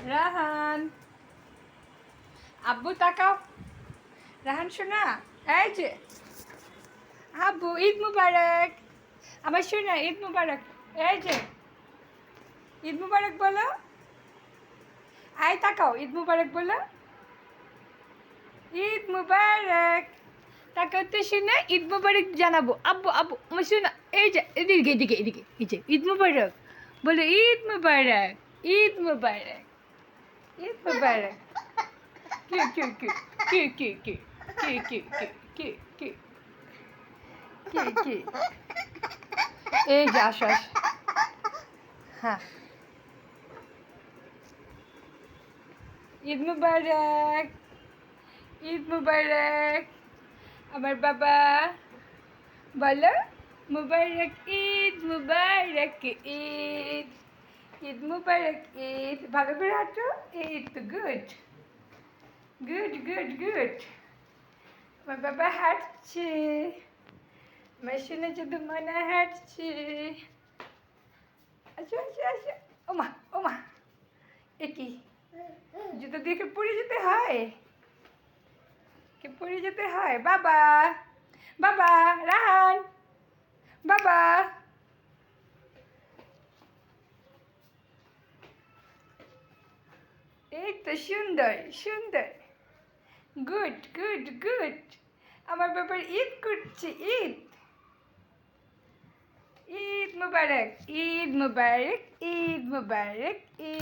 রাহান, আব্বু তাকাও। রাহান শোনা, এই যে আব্বু, ঈদ মুবারক। আমার শোনা, ঈদ মুবারক। এই যে ঈদ মুবারক বলো। আয় তাকাও, ঈদ মুবারক বলো। ঈদ মুবারক। তাকাও তো শোনা, ঈদ মুবারক জানাবো। আব্বু আব্বু আমার শোনা, এই যে এদিকে এদিকে এদিকে, এই যে ঈদ মুবারক বলো। ঈদ মুবারক, ঈদ মুবারক, ঈদ মুবারক। কি কি কি কি কি কি কি কি কি কি কি কি কি এই যে আসো আসো। হ্যাঁ, ঈদ মুবারক, ঈদ মুবারক। আমার বাবা বলো, মুবারক ঈদ, মুবারক ঈদ, ঈদ মুবারক ঈদ। ভালো করে হাঁটো। এই তো গুড গুড গুড গুড। আমার বাবা হাঁটছে, আমার শুনে শুধু মনে হাঁটছে। আসো আসো আসো। ওমা ওমা, এ কি জুতো দিয়ে কি পড়ে যেতে হয়? কি পড়ে যেতে হয়? বাবা বাবা, রাহান বাবা। এই তো সুন্দর সুন্দর, গুড গুড গুড। আমার বাবার ঈদ করছে, ঈদ। ঈদ মুবারক, ঈদ মুবারক, ঈদ মুবারক, ঈদ।